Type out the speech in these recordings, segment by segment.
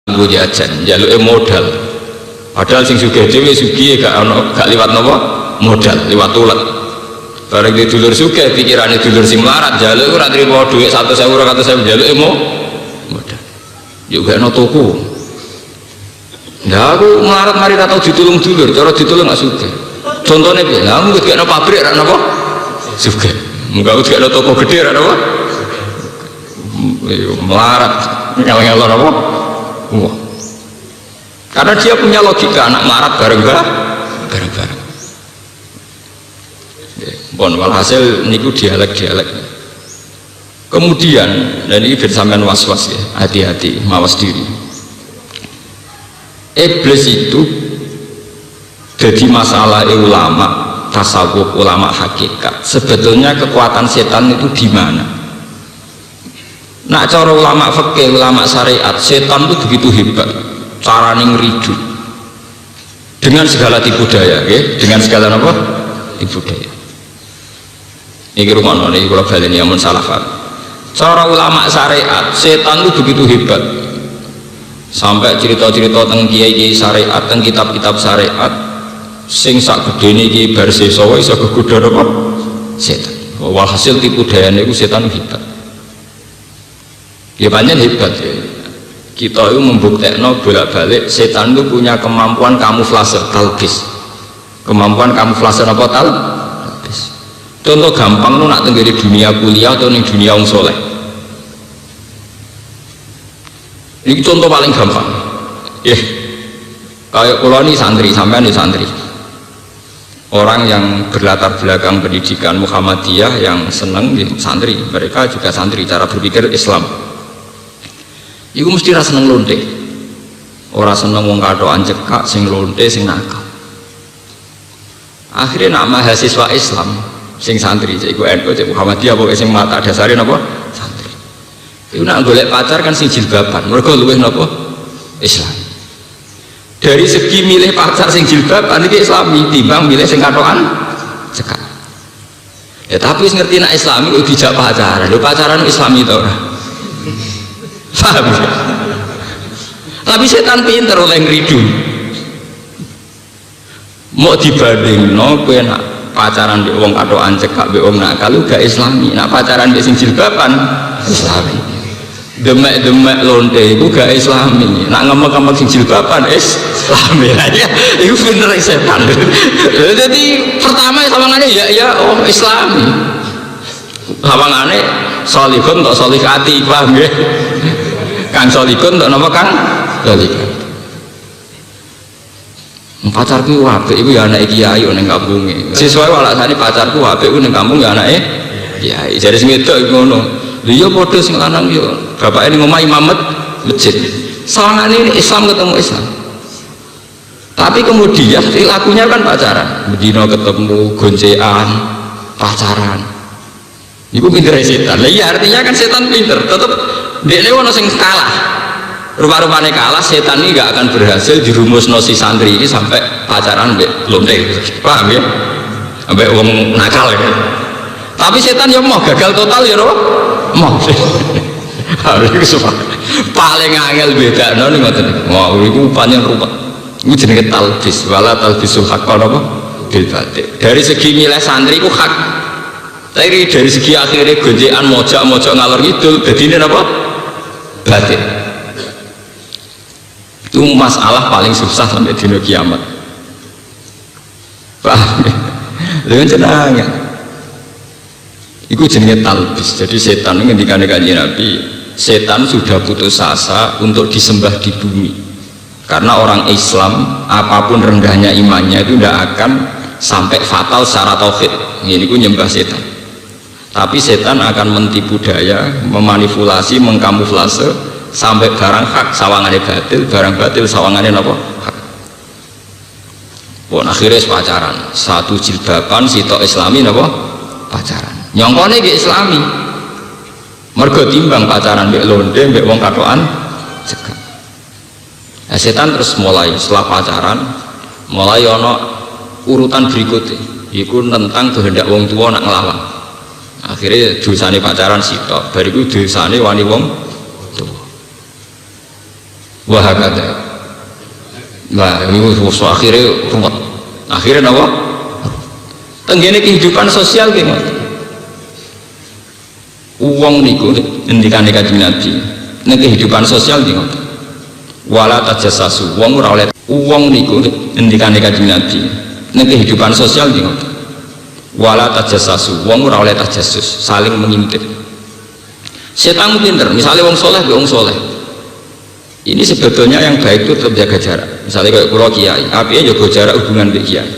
nganggo jajan njaluke modal padahal sing sugih dhewe sugih gak liwat napa modal liwat ulet bareng di dulur sugih pikirane dulur sing melarat njaluk ora trimo dhuwit 100.000 200.000 njaluke modal yo gak ono tuku. Nah aku melarat mari tak tau ditulung dulur cara ditulung gak sugih contohnya piye lah aku gak ono pabrik ra napa sugih enggak gak ono toko gede ra napa melarat ngel-ngelor apa wah. Karena dia punya logika anak melarat bareng-bareng. Bon, walhasil niku dialek-dialek. Kemudian dan ini bersamaan was-was ya, hati-hati, mawas diri. Iblis itu jadi masalah ulama tasawuf, ulama hakikat. Sebetulnya kekuatan setan itu di mana? Nak cara ulama fikih, ulama syariat, setan itu begitu hebat. Carane ngridu dengan segala tipu daya, okay? Dengan segala apa? Tipu daya. Ini rumah ini kalau baleni amun salah paham. Cara ulama syariat, setan itu begitu hebat. Sampai cerita-cerita tentang kiai-kiai syariat, tentang kitab-kitab syariat, sing sak gedene iki bar sesa wae iso kegodha apa? Setan. Walhasil tipu dayane iku setan hebat. Ya banyak hebat ya. Kita itu membuktikan bolak-balik setan itu punya kemampuan kamuflase talbis. Kemampuan kamuflase apa talbis. Contoh gampang lu nak tenggiri dunia kuliah atau di dunia wong soleh. Ini contoh paling gampang. Kayak kalau ini santri, sampean ini santri. Orang yang berlatar belakang pendidikan Muhammadiyah yang senang santri, mereka juga santri cara berpikir Islam. Iku mesti rasa seneng lonte, orang seneng wong katokan cekak, sing lonte, sing nakal. Akhirnya nak mahasiswa Islam, sing santri, cek iku NU, cek Muhammadiyah, pokoknya sing mata dasarin apa? Santri. Iku nak golek pacar kan sing jilbaban, mereka luwih napa? Islam. Dari segi milih pacar sing jilbaban iki Islami, timbang milih sing katokan cekak. Ya tapi ngerti nak Islami, kok dijak pacaran, lho pacaran Islami to ora? Paham ya? Tapi setan pinter oleh ngridu. Mau dibanding no kowe nak pacaran mbek wong katokan cekak mbek wong nakal gak Islami. Nak pacaran mbek sing jilbaban Islami. Demek-demek lonte iku gak Islami. Nak ngemek-ngemek sing jilbaban Islami. Ya iku bener setan. Jadi pertama sawangane ya oh Islami. Sawangane salihun tok salihati, paham ya? Kang solikun untuk nama kang solikun. Pacarku apik iku ya anake kiai ning kampunge. Sesuai walakane pacarku apik iku ning kampung ya anake kiai. Jare sing wedok iku ngono. Lha iya padha sing lanang yo bapake ning omah imamet masjid. Sawangane Islam ketemu Islam. Tapi kemudian lakunya kan pacaran. Bedino ketemu goncekan, pacaran. Iku pinter setan. Lah iya artinya kan setan pinter, tetep dekne ono sing kalah. Rupa-rupane kalah, setan ini gak akan berhasil dirumusno si santri ini sampai pacaran mbek lonte. Paham ya? Sampai wong nakal ya. Tapi setan ya mau gagal total ya ora? Mau. Harus paling angel bedakno ning ngoten. Wah, iku panjang rupa. Iku jenenge talbis, wala talbisul haqqan apa? Bil batil. Dari segi nilai santri ku hak. Tapi dari segi akhirnya gonjekan mojok ngalor ngidul dadine apa? Batil. Itu masalah paling susah sampai dino kiamat. Paham ya? Dengan cenangnya itu jenenge talbis. Jadi setan ngendikane Kanjeng Nabi, setan sudah putus asa untuk disembah di bumi. Karena orang Islam apapun rendahnya imannya itu tidak akan sampai fatal secara tauhid. Ini ku nyembah setan. Tapi setan akan mentipu daya, memanipulasi, mengkamuflase sampai barang hak sawangane batil, barang batil sawangane apa? Hak. Pun akhirnya pacaran, satu jilbaban sitok Islami apa? Pacaran. Nyongkone ge Islami. Mergo timbang pacaran mbek londe mbek wong katokan cekak. Nah, setan terus mulai setelah pacaran, mulai ono urutan berikutnya, iku tentang kehendak wong tua nak nglawan. Akhirnya dosane pacaran sitok, bariku dosane wani wong tua. Wah kata. Nah, ini akhirnya ruwet. Akhirnya apa? Tenggene kehidupan sosial gimana? Uang niku ngendikane Kanjeng Nabi. Nek kehidupan sosial gimana? Wala tajassasu. Wong ora oleh uang niku ngendikane Kanjeng Nabi. Nek kehidupan sosial gimana? Wala tajassasu. Wong ora oleh tajassus, saling mengintip. Setan pinter, misalnya wong soleh be wong soleh. Ini sebetulnya yang baik itu tetap jaga jarak. Misalnya kayak kula kiai, apinya jaga jarak hubungan be kiai.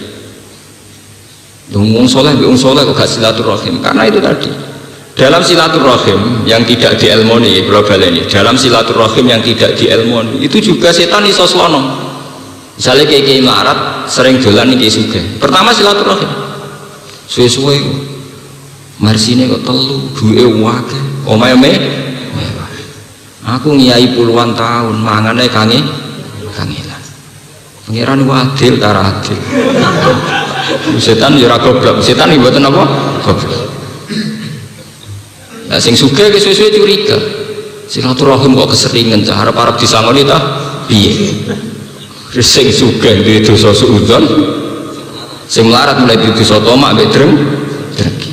Wong soleh be wong soleh kok gak silaturahim, karena itu tadi. Dalam silaturahim yang tidak dielmoni, global ini, dalam silaturahim yang tidak dielmoni, itu juga setan iso slono. Misalnya kiai melarat, sering dolan iki sugih. Pertama silaturahim. Suwe-suwe marsine kok telu, duwe akeh. Omahe mewah. Aku ngiyai puluhan tahun, mangane kangelan. Pangeran adil ta adil. Setan ya ora goblok, setan iki mboten apa? Goblok. Nah, sing sugih ke suwe-suwe curiga. Silaturahim kok keseringan, arep-arep disangoni ta? Piye? Sing sugih duwe dosa suudzon, sing melarat mulai duwe dosa tomak mbek drengki.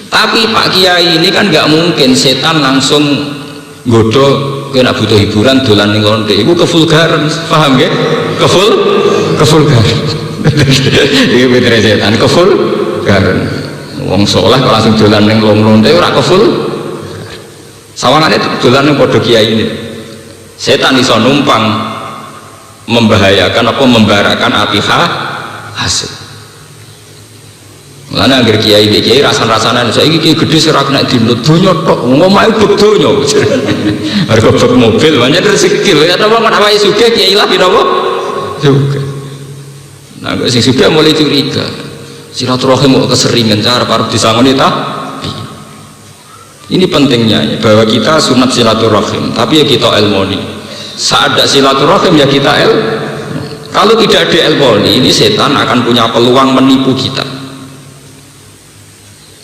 Tapi Pak Kiai ini kan nggak mungkin setan langsung nggodho kena butuh hiburan dolan ning lonte. Iku kevulgaran, paham nggih? Kevulgaran. Iki bener setan kevulgaran. Wong soleh kok langsung dolan ning lonte ora keful. Sawangane dolan ning padha kiai ini. Setan iso numpang membahayakan apa membarakan api hasil. Mulane anggere kiai iki rasan-rasanan saiki iki gedhe ora kena dinut donya tok ngomahe bek donya. Harga bek mobil pancen rezeki lho ya ta wong awake sugih kiai lah napa? Sugih. Nah kok sing sugih mulai curiga. Silaturahim kok keseringan cara arep disangoni ta? Ini pentingnya bahwa kita sunat silaturahim, tapi ya kita ilmoni. Saat ada silaturahim ya kita kalau tidak ada ilmoni, ini setan akan punya peluang menipu kita.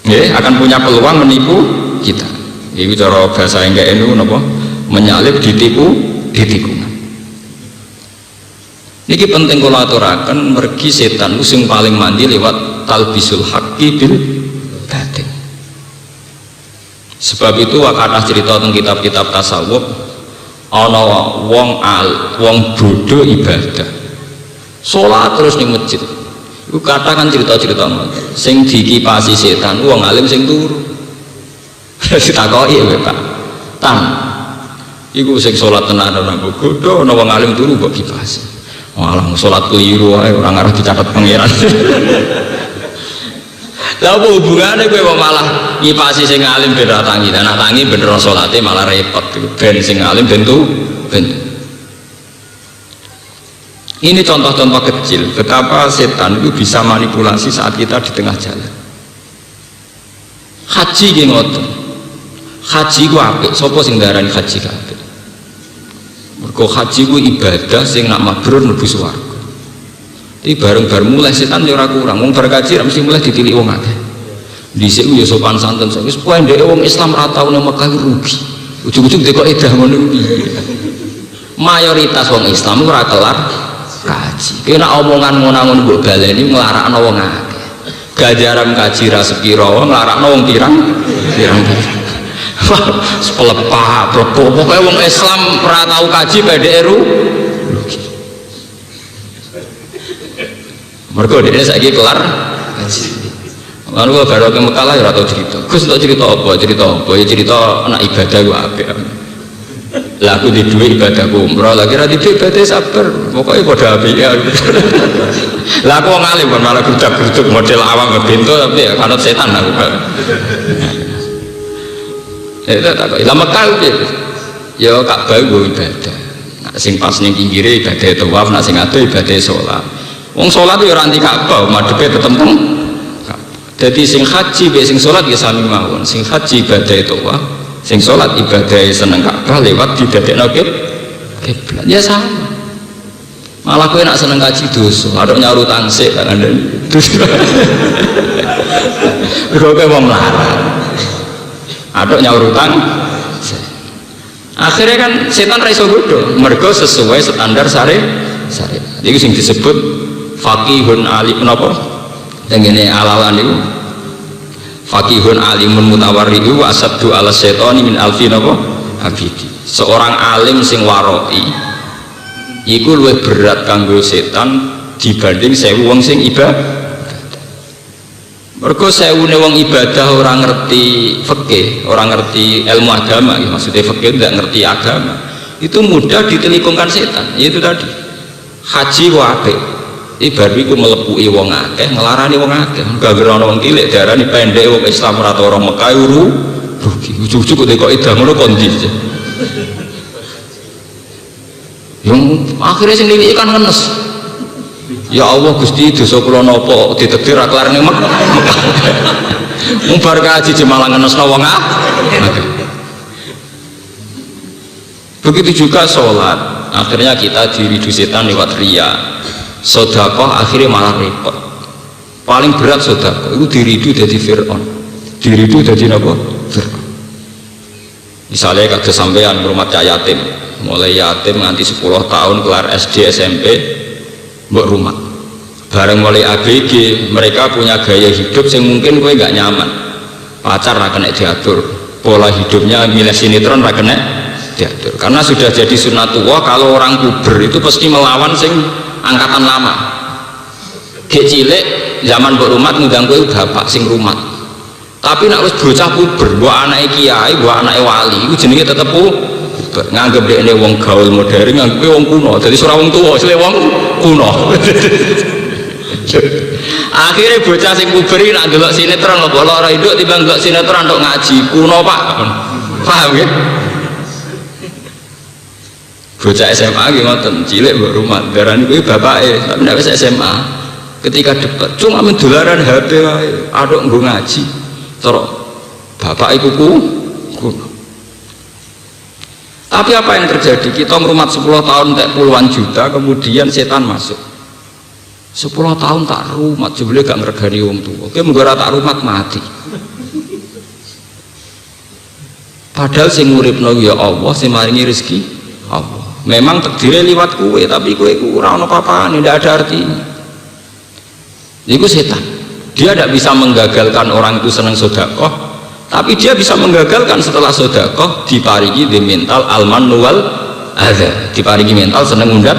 Ya, akan punya peluang menipu kita. Ini cara bahasa enggak NU napa? Menyalip ditipu, ditikungan. Niki penting kula aturaken mergi setan sing paling mandi lewat talbisul haqqi bil batil. Sebab itu wakatah cerita tentang kitab-kitab tasawuf ana wong bodoh ibadah. Salat terus ning masjid. Iku katakan cerita-cerita ngoten. Sing dikipasi setan wong alim sing turu. Ditakoki kowe Pak. Tan. Iku sing salat tenan ana godho ana wong alim turu kok kipasi. Malah salat keliru ae ora ngarep dicatet pangeran. Lah apa hubungane kowe malah ngipasi sing alim ben ra tangi. Nek tangi bener salate malah repot. Ben sing alim ben ben. Ini contoh-contoh kecil betapa setan itu bisa manipulasi saat kita di tengah jalan. Haji ki ngoten. Haji ku apik, sapa sing darani haji ku apik? Mergo haji ku ibadah sing nak mabrur mlebu swarga. Iki bareng-bareng mulai setan yo ora kurang. Wong bar kaji mesti mulai ditilik wong akeh. Dhisik ku yo sopan santun, wis pendeke wong Islam ra tau nang Mekah rugi. Ujug-ujug dekok edah ngono kuwi. Mayoritas wong Islam ora kelar kaji. Kena omongan ngono-ngono mbok baleni nglarakno wong akeh. Gajaran kaji ra sepira wong nglarakno wong pirang. Sepelepah, pokoknya wong Islam ora tau kaji pendeke rugi. Mergo dene saiki kelar kaji. Lalu kalau baru ke Mekah lah ya atau cerita. Gus untuk cerita apa? Ya cerita anak ibadah gue apik. Lah aku di duit ibadahku umroh lagi ra di ibadah sabar. Pokoknya pada apik ya. Lah aku ngalim kan malah grudak-gruduk model awang ngebento tapi ya kanut setan aku. Itu tak kok. Lah Mekah ya Ka'bah gue ibadah. Nak sing pas ning pinggire ibadah tawaf, nak sing ado ibadah salat. Wong salat yo ora anti Ka'bah, madhepe tetep teng. Jadi sing haji be sing salat ya sami mawon. Sing haji ibadah tawaf, sing salat ibadah seneng Ka'bah lewat didadekno kiblat. Ya sama. Malah kowe nak seneng kaji dosa, arep nyaur utang sik kan Anda. Kowe wong larang. Aduk nyaur utang. Akhirnya kan setan ra iso godho, mergo sesuai standar syariat. Iku sing disebut faqihun alim napa? Tengene alalan niku faqihun alimun mutawarridu wa asaddu ala syaitani min alfi napa? Abidi. Seorang alim sing waroi iku luwih berat kanggo setan dibanding 1000 wong sing ibadah. Mergo 1000 wong ibadah orang ngerti fikih, orang ngerti ilmu agama, maksudnya fikih tidak ngerti agama, itu mudah ditelikungkan setan. Itu tadi haji wae ibarat iku melepui wong akeh, ngelarani wong akeh. Gara-gara ana wong cilik diarani pendek wong Islam ora tau orang Mekah rugi. Ujug-ujug kok edah ngono kondi. Yang akhirnya sing niliki kan ngenes. Ya Allah Gusti dosa kula napa ditakdir ra kelar ning Mekah. Mumbar kaji jemalah ngenesno wong akeh. Begitu juga sholat, akhirnya kita diridu setan lewat riya. Sedekah akhirnya malah repot. Paling berat sedekah itu diridu jadi Fir'aun, diridu jadi apa? Fir'aun. Misalnya kados sampean ngrumat yatim, mulai yatim nganti 10 tahun kelar SD SMP mbok rumah. Bareng mulai ABG mereka punya gaya hidup yang mungkin kowe gak nyaman. Pacar ra kena diatur, pola hidupnya milih sinetron ra kena diatur. Karena sudah jadi sunnatullah kalau orang puber itu pasti melawan sing angkatan lama. Gek cilik zaman mbok rumat ngundang kowe bapak sing rumat. Tapi nek wis bocah puber, mbok anake kiai, mbok anake wali, iku jenenge tetep puber. Nganggep dekne wong gaul modern, nganggep wong kuno. Jadi ora wong tuwa, isile wong kuno. Akhirnya bocah sing puber iki nak delok sinetron kok lara induk timbang delok sinetron tok ngaji kuno Pak. Paham ya? Bocah SMA ki ngoten, cilik mbok rumah, darani kuwi bapake, tapi nek wis SMA ketika debat cuma mendolaran HP wae, aduk nggo ngaji. Terus bapak iku kuno. Tapi apa yang terjadi? Kita merumat 10 tahun tak puluhan juta, kemudian setan masuk. 10 tahun tak rumat, jebule gak ngregani wong tuwa. Kowe mung ora tak rumat mati. Padahal sing nguripno ya Allah, sing maringi rezeki Allah. Memang takdirnya liwat kue, tapi kue ku ora ono apa-apane, ndak ada artinya. Itu setan. Dia tidak bisa menggagalkan orang itu senang sedekah, tapi dia bisa menggagalkan setelah sedekah diparingi di mental alman wal adza, diparingi mental seneng undat.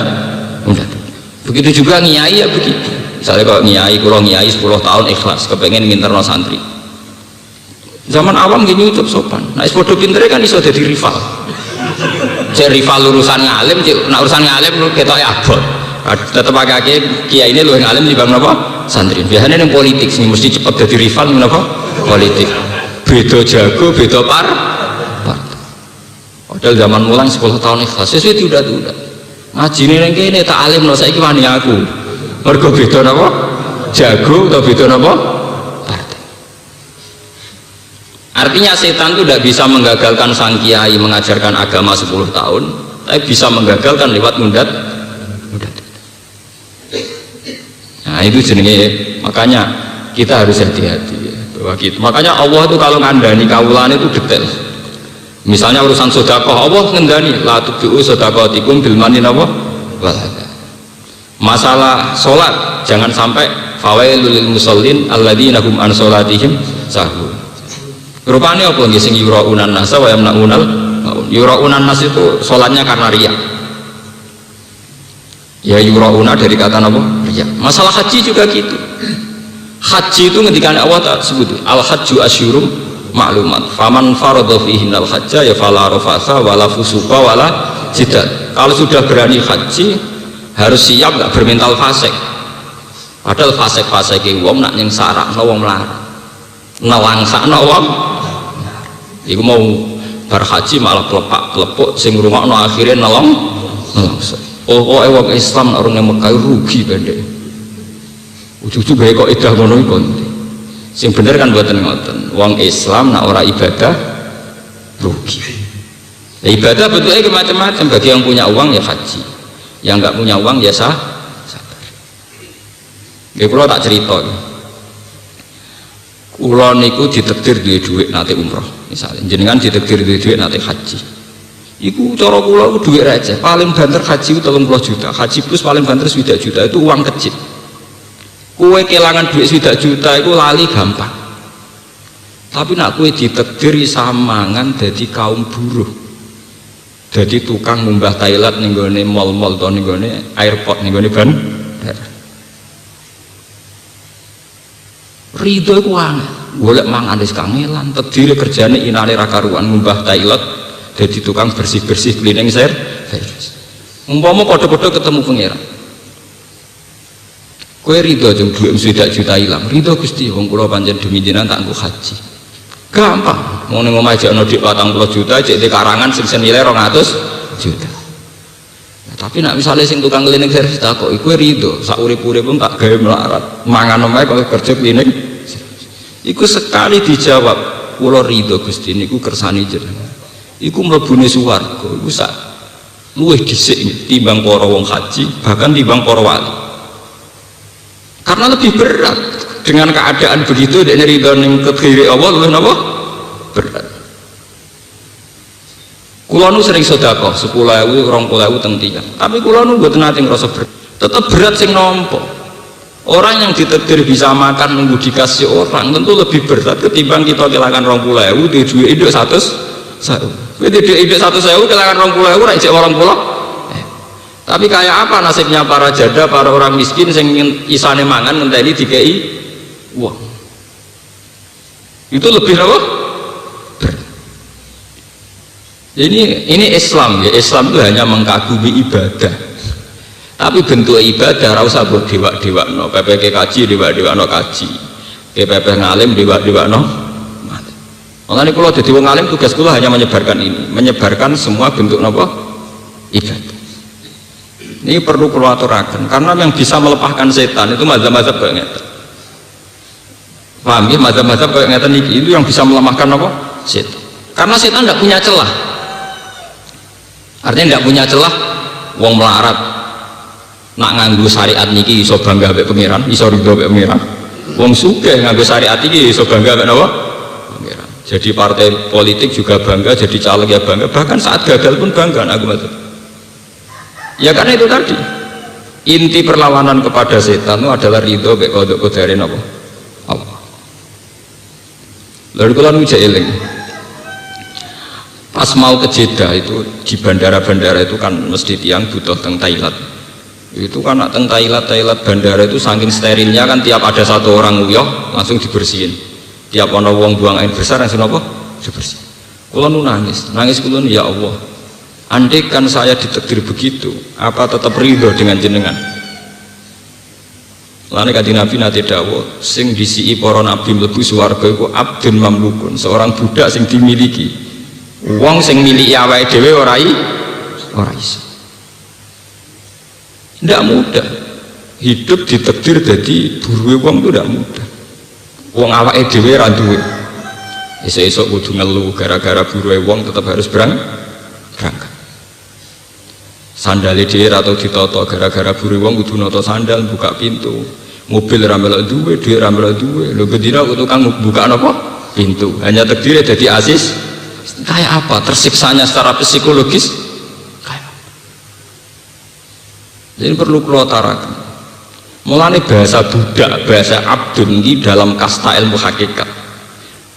Begitu juga ngiyai ya begitu. Misalnya kalau ngiyai, kalau ngiyai 10 tahun ikhlas, kepengen nginterno santri. Zaman awam gini nyucup sopan. Nah, sepodo pintere kan iso jadi rival. Jadi rival urusan ngalim, nak urusan ngalim ketok ya abot. Tetep agak kiai ini luwih ngalim dibanding apa? Santri. Biasanya yang politik sih mesti cepat jadi rival nih apa? Politik. Beda jago, beda par. Padahal zaman mulang 10 tahun ikhlas, sesuai tidak. Ngaji ning kene tak alim no saiki wani aku. Mergo beda napa? Jago atau beda napa? Partai. Artinya setan itu tidak bisa menggagalkan sang kiai mengajarkan agama 10 tahun, tapi bisa menggagalkan lewat mundat. Nah, itu jenenge, makanya kita harus hati-hati ya, bahwa kita, makanya Allah itu kalau ngandani kaulan itu detail. Misalnya urusan sedekah, Allah ngendani la tubiu sedekahatikum bil mani napa wal adza. Masalah sholat jangan sampai fawailul lil musallin alladzina hum an sholatihim sahun. Rupane apa nggih sing yuraunan nas wa yamnaunal yuraunan nas itu sholatnya karena riya. Ya yurauna dari kata apa? Riya. Masalah haji juga gitu. Haji itu ketika Allah tak sebut al hajju asyurum maklumat. Faman faradha fihi al hajja ya fala rafatha wala fusuqa wala jidal. Kalau sudah berani haji harus siap gak bermental fasik. Padahal fasik-fasike wong nak ning sarakno wong melarat. Nelangsakno wong. Iku mau bar haji malah klepak-klepuk sing ngrungokno akhire nelong. Oh, wong Islam nak orang Mekah rugi pendek. Ujug-ujug gawe kok idah ngono iku. Sing bener kan mboten ngoten. Wong Islam nak ora ibadah rugi. Ya, ibadah bentuknya macam-macam. Bagi yang punya uang ya haji, yang nggak punya uang ya sabar. Nggih kula tak cerita. Kula niku ditakdir duwe dhuwit nate umroh, misalnya jenengan ditakdir duwe dhuwit nate haji. Iku cara kula iku dhuwit receh, paling banter haji 30 juta, haji plus paling banter 1 juta, itu uang kecil. Kowe kelangan duit 1 juta itu lali gampang. Tapi nak kowe ditakdiri samangan dadi kaum buruh. Dadi tukang ngumbah toilet ning gone mall-mall to ning gone airport ning gone bandara. Ridho iku angel, golek mangan wis kangelan, takdire kerjane inane ra karuan ngumbah toilet dadi tukang bersih-bersih cleaning service. Umpama padha-padha ketemu pangeran. Kowe ridho jeng dhuwit 1 juta ilang. Ridho Gusti, wong kula pancen demi jenengan tak nggo haji. Gampang. Mau ning omah jek ana dhuwit 40 juta, jek di karangan sing senilai 200 juta. Nah, tapi nak misalnya sing tukang cleaning service tak kok kowe ridho sak urip-urip pun tak gawe melarat. Mangan omahe kok kerja cleaning. Iku sekali dijawab, kula ridho Gusti niku kersane jenengan. Iku mlebune swarga, iku sak luwih dhisik timbang para wong haji, bahkan timbang para wali. Karena lebih berat dengan keadaan begitu dekne ridho ning kediri Allah luwih napa? Berat. Kula nu sering sedekah 10.000, 20.000 teng tiyang. Tapi kula nu mboten nate ngrasa berat. Tetep berat sing nampa. Orang yang ditakdir bisa makan nunggu dikasih orang tentu lebih berat ketimbang kita kelangan 20.000 di duit induk 100.000. Kowe di duit induk 100.000 kelangan 20.000 ra ijek 80. Tapi kayak apa nasibnya para janda, para orang miskin sing isane mangan ngenteni dikei uang. Itu lebih apa? Ini Islam ya. Islam itu hanya mengkagumi ibadah. Tapi bentuk ibadah ora usah mbok dewak-dewakno. PPK kaji dewak-dewakno kaji. PPP ngalim dewak-dewakno ngalim. Makanya kalau dadi wong alim tugas kula hanya menyebarkan ini, menyebarkan semua bentuk napa? Ibadah. Ini perlu kula aturaken karena yang bisa melepaskan setan itu mazhab-mazhab kayak ngeten. Paham ya, mazhab-mazhab kayak ngeten itu yang bisa melemahkan apa? Setan. Karena setan tidak punya celah. Artinya tidak punya celah wong melarat nak nganggo syariat niki iso bangga mbek pangeran, iso ridho mbek pangeran. Wong sugih nganggo syariat iki iso bangga mbek napa? Pangeran. Jadi partai politik juga bangga, jadi caleg ya bangga, bahkan saat gagal pun bangga aku maksud. Ya karena itu tadi inti perlawanan kepada setan itu adalah ridho mbek qadar napa? Allah. Lalu kula nu eling. Pas mau ke Jeddah itu di bandara-bandara itu kan mesti tiang butuh teng Thailand. Itu kan teng Thailand bandara itu saking sterilnya kan tiap ada satu orang nguyah langsung dibersihin. Tiap ana wong buang air besar langsung apa? Dibersihin. Kula nu nangis kula ya Allah. Andai kan saya ditakdir begitu, apa tetap ridho dengan jenengan? Lane kanjeng Nabi nate dawuh, sing disiki para nabi mlebu swarga iku abdun mamlukun, seorang budak sing dimiliki. Wong sing miliki awake dhewe ora iso. Ndak mudah. Hidup ditakdir dadi buruhe wong itu ndak mudah. Wong awake dhewe ra duwe. Esuk-esuk kudu ngelu gara-gara buruhe wong tetap harus berangkat. Sandale dhewe atau ditoto gara-gara buru wong kudu nata sandal buka pintu. Mobil ra melok duwe, dhuwit ra melok duwe. Lho bedina tukang buka napa? Pintu. Hanya takdire dadi asis. Kayak apa? Tersiksanya secara psikologis kayak apa? Jadi perlu kula taraken. Mulane bahasa budak, bahasa abdun ini dalam kasta ilmu hakikat.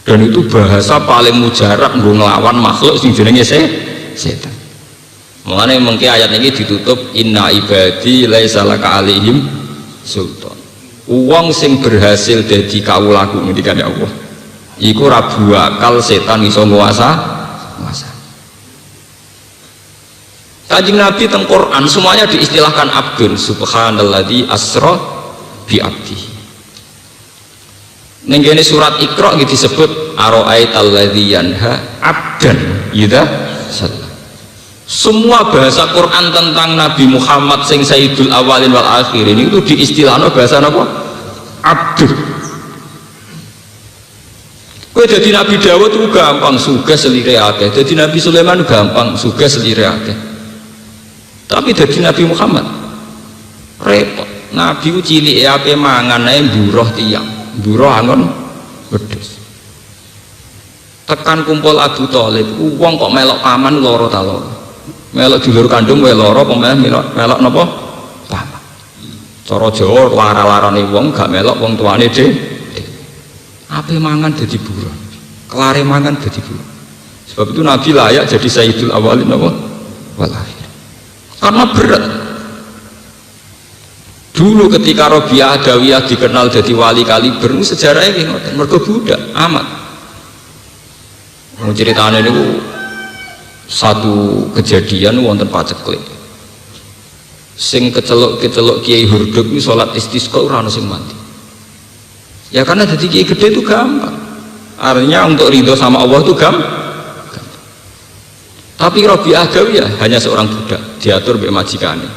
Dan itu bahasa paling mujarab nggo nglawan makhluk sing jenenge setan. Mulane mengki ayat ini ditutup inna ibadi laisa laka alaihim sultan. Wong sing berhasil dadi kawulaku ngendikane Allah. Iku ra bakal setan iso nguasa. Kanjeng Nabi teng Quran semuanya diistilahkan abdun, subhanalladzi asra bi abdihi. Ning kene surat Iqra iki disebut ara'aital ladzi yanha abdan idza shalla. Semua bahasa Quran tentang Nabi Muhammad sing Sayyidul Awalin wal Akhirin itu diistilahno bahasa apa? Abdul. Kowe dadi Nabi Dawud itu gampang sugih selire akeh. Dadi Nabi Sulaiman gampang sugih selire akeh. Tapi dadi Nabi Muhammad repot. Nabi ku cilike ape mangan ae mburuh tiyang. Mburuh angon wedhus. tekan kumpul Abu Thalib, wong kok melok paman loro ta loro. Melok dulur kandung wae loro, apa melok napa? Paman. Cara Jawa lara-larane wong gak melok wong tuane dhewe. Ape mangan dadi buron. Kelare mangan dadi buron. Sebab itu Nabi layak jadi Sayyidul Awwalin apa? Wal Akhirin. Karena berat. Dulu ketika Rabi'ah Adawiyah dikenal jadi wali kaliber, sejarahnya kayak ngoten, mergo budak amat. Mau ceritanya ini satu kejadian wonten paceklik. Sing kecelok Kiai Hurduk ini sholat istisqa ora ono sing mati. Ya karena jadi kiai gede itu gampang. Artinya untuk ridho sama Allah itu gampang. Tapi Rabi'ah Adawiyah hanya seorang budak, diatur mbek majikane.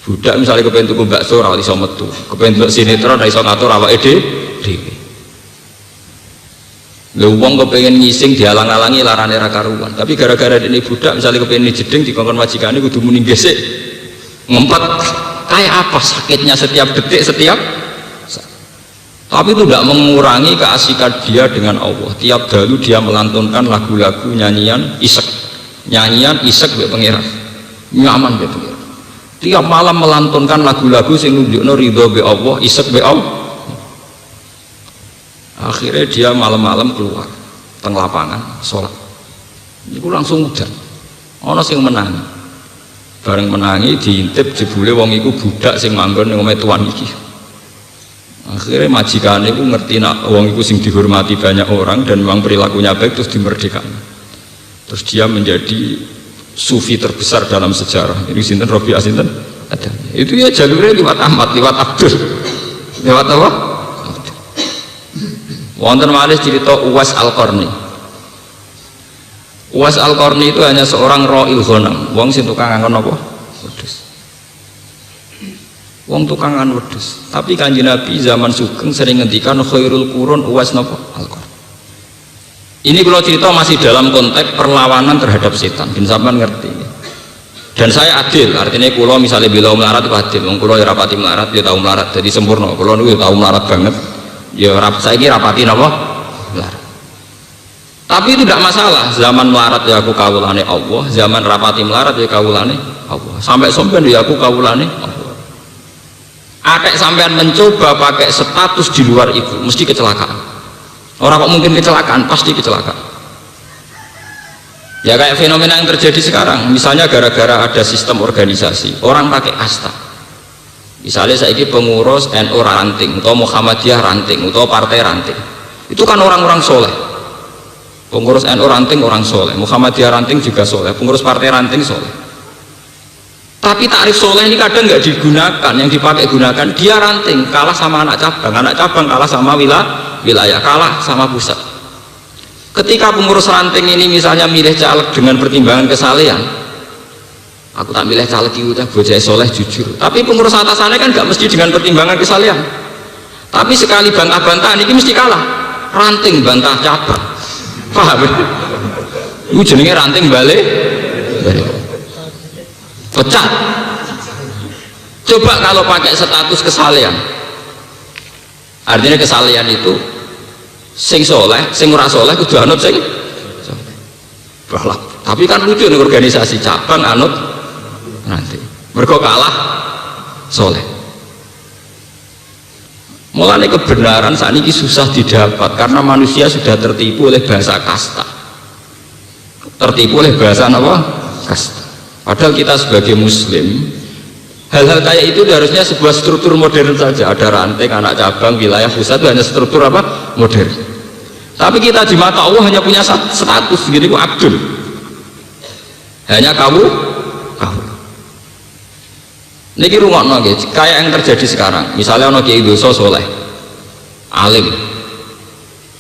Budak misalnya kepengen tuku bakso ora iso metu, kepengen delok sinetron ora iso ngatur awake dhewe. Lha wong kepengen ngising dialang-alangi larane ra karuan. Tapi gara-gara ini budak misalnya kepengen jeding dikongkon majikane kudu muni gesek. Ngempet kayak apa sakitnya setiap detik setiap saat. Tapi itu tidak mengurangi keasikan dia dengan Allah. Tiap dalu dia melantunkan lagu-lagu nyanyian isek mbek pangeran. Nyaman mbek pangeran. Tiap malam melantunkan lagu-lagu sing nunjukno ridho be Allah, isek be Allah. Akhirnya dia malam-malam keluar teng lapangan sholat. Iku langsung udan. Ana sing menangi. Bareng menangi diintip jebule wong iku budak sing manggon ning omahe tuan iki. Akhirnya majikane iku ngerti nak wong iku sing dihormati banyak orang dan memang perilakunya baik, terus dimerdekakan. Terus dia menjadi sufi terbesar dalam sejarah. Ini sinten Rabi'ah sinten? Ada. Itu ya jalurnya lewat Ahmad, lewat Abdul. Lewat apa? Wonten malih cerita Uwais Al-Qarni. Uwais Al-Qarni itu hanya seorang ra'il ghanam, wong sing tukang ngangkon apa? Wedhus. Wong tukang ngangkon wedhus. Tapi Kanjeng Nabi zaman sugeng sering ngendikan khairul qurun Uwais napa? Al-Qarni. Ini kalau cerita masih dalam konteks perlawanan terhadap setan, bin sampean ngerti. Dan saya adil, artinya kalau misalnya bila melarat itu adil, kalau ya rapati melarat, dia tahu melarat, jadi sempurna. Kalau itu tahu melarat banget, ya saya kira rapati apa? Melarat. Tapi itu tidak masalah, zaman melarat ya aku kawulane Allah, zaman rapati melarat ya kawulane Allah. Sampai sampean ya aku kawulane Allah. Akek sampean mencoba pakai status di luar itu, mesti kecelakaan. Orang kok mungkin kecelakaan, pasti kecelakaan. Ya kayak fenomena yang terjadi sekarang, misalnya gara-gara ada sistem organisasi, orang pakai kasta. Misalnya saya ini pengurus NU ranting, atau Muhammadiyah ranting, atau partai ranting. Itu kan orang-orang soleh. Pengurus NU ranting orang soleh, Muhammadiyah ranting juga soleh, pengurus partai ranting soleh. Tapi takrif soleh ini kadang nggak digunakan, yang dipakai gunakan dia ranting, kalah sama anak cabang kalah sama wilayah, kalah sama pusat. Ketika pengurus ranting ini misalnya milih caleg dengan pertimbangan kesalehan, aku tak milih caleg itu udah bocah soleh jujur. Tapi pengurus atasannya kan nggak mesti dengan pertimbangan kesalehan. Tapi sekali bantah-bantahan ini mesti kalah. Ranting bantah cabang, paham? Itu jenenge ranting balik. Pecat. Coba kalau pakai status kesalehan, artinya kesalehan itu sing soleh, sing ora soleh kudu anut sing soleh. Tapi kan lucu nih organisasi cabang anut nanti mergo kalah soleh. Mulane kebenaran saat ini susah didapat karena manusia sudah tertipu oleh bahasa kasta, tertipu oleh bahasa apa? Kasta. Padahal kita sebagai muslim, hal-hal kayak itu harusnya sebuah struktur modern saja. Ada ranting, anak cabang, wilayah pusat itu hanya struktur apa? Modern. Tapi kita di mata Allah hanya punya status gini ku Abdul. Hanya kamu. Niki rungokno nggih, kayak yang terjadi sekarang. Misalnya ono kiai dosa soleh, alim.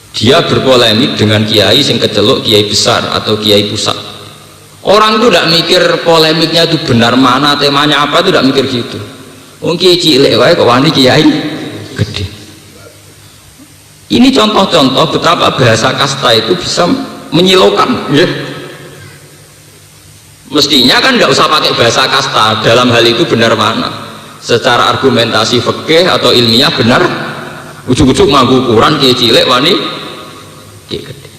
Dia berpolemik dengan kiai sing keceluk kiai besar atau kiai pusat. Orang itu tidak mikir polemiknya itu benar mana, temanya apa, itu tidak mikir gitu. Mungkin cilik wae kok wani kiai gede. Ini contoh-contoh betapa bahasa kasta itu bisa menyilaukan, ya. Mestinya kan nggak usah pakai bahasa kasta dalam hal itu benar mana. Secara argumentasi fikih atau ilmiah benar. Ujuk-ujuk nganggo ukuran kiai cilik wani kiai gede.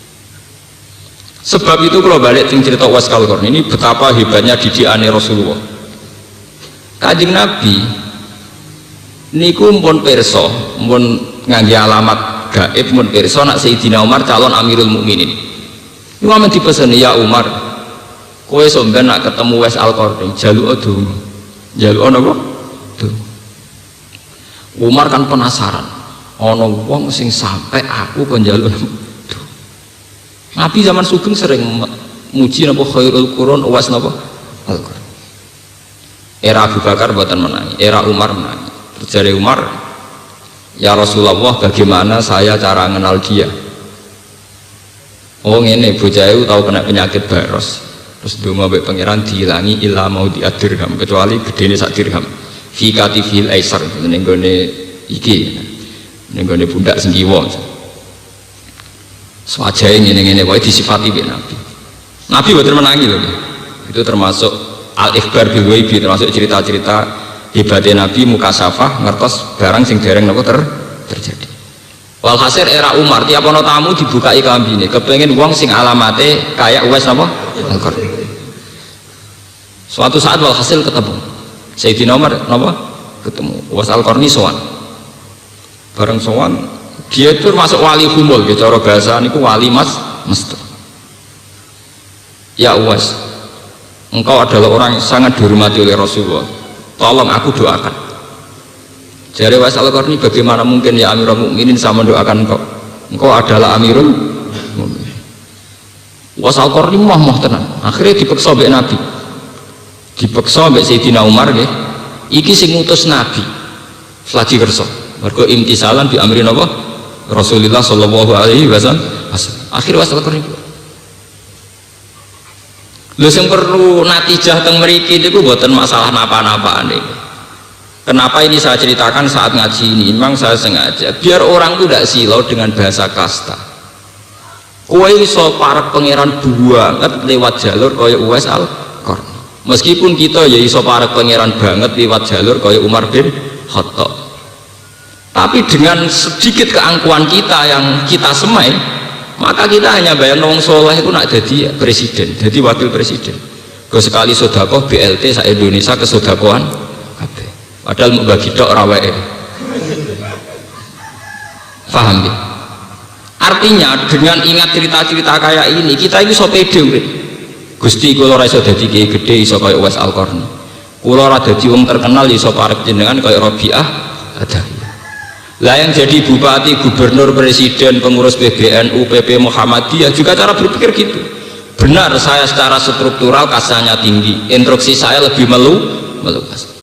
Sebab itu kalau balik ting cerita Uwais Al-Qarni ini betapa hebatnya didikane Rasulullah. Kanjeng Nabi niku pun pirsa, pun ngangge alamat gaib pun pirsa nak Sayyidina Umar calon Amirul Mukminin. Niku amen dipeseni, ya Umar, kowe sampeyan nak ketemu Uwais Al-Qarni jaluk donga. Jaluk napa? Donga. Umar kan penasaran, ana wong sing sampai aku kon njaluk. Nabi zaman sugeng sering muji napa khairul qurun Uwais napa Al-Qarni. Era Abu Bakar mboten menangi, era Umar menangi. Terus dari Umar, ya Rasulullah, bagaimana saya cara mengenal dia? Oh ngene, bocah itu tahu kena penyakit baros. Terus donga mbek pangeran diilangi illa mau diadirham, kecuali gedene sak dirham. Fi katifil aisar ning gone iki. Ning gone pundak sing kiwa. Swajahe ngene-ngene wae disifati mbek Nabi. Nabi mboten menangi lho. Itu termasuk al-ikhbar bil ghaibi, termasuk cerita-cerita hebatnya Nabi mukasafah ngertos barang sing dereng napa terjadi. Walhasil era Umar tiap ana tamu dibukai kambine, kepengin wong sing alamate kayak Uwais napa Al-Qarni. Suatu saat walhasil ketemu Sayyidina Umar napa ketemu Uwais Al-Qarni sowan. Bareng sowan dia itu masuk wali humul, cara bahasa niku wali mesti. Ya Uwais, engkau adalah orang yang sangat dihormati oleh Rasulullah, tolong aku doakan. Jadi Uwais Al-Qarni, bagaimana mungkin ya Amirul Mukminin sama mendoakan engkau? Engkau adalah Amirul Mukminin. Uwais Al-Qarni mah tenan. Akhirnya dipeksa mbek Nabi, dipeksa mbek Sayyidina Umar nggih. Iki sing ngutus Nabi lagi kersa mergo imtisalan bi amrin apa Rasulullah sallallahu alaihi wasallam. Akhirnya Uwais Al-Qarni lho sing perlu natijah teng mriki niku mboten masalah napa-napaan niku. Kenapa ini saya ceritakan saat ngaji ini? Memang saya sengaja biar orang itu tidak silau dengan bahasa kasta. Kowe iso parek pangeran banget lewat jalur kaya Uwais Al-Qarni. Meskipun kita ya iso parek pangeran banget lewat jalur kaya Umar bin Khattab. Tapi dengan sedikit keangkuhan kita yang kita semai, maka kita hanya bayang wong soleh itu nak jadi presiden, jadi wakil presiden. Ke sekali sodakoh BLT sa Indonesia kesodakohan kabeh. Padahal mau bagi tok raweke. Paham ya? Artinya dengan ingat cerita-cerita kayak ini kita ini so pede urip. Gusti kula ora iso dadi kiai gedhe iso kaya Uwais Al-Qarni. Kula ora dadi wong terkenal iso parek jenengan kaya Rabi'ah Adawiyah. Lah yang jadi bupati, gubernur, presiden, pengurus PBNU, PP Muhammadiyah juga cara berpikir gitu. Benar saya secara struktural kasanya tinggi, instruksi saya lebih meluas.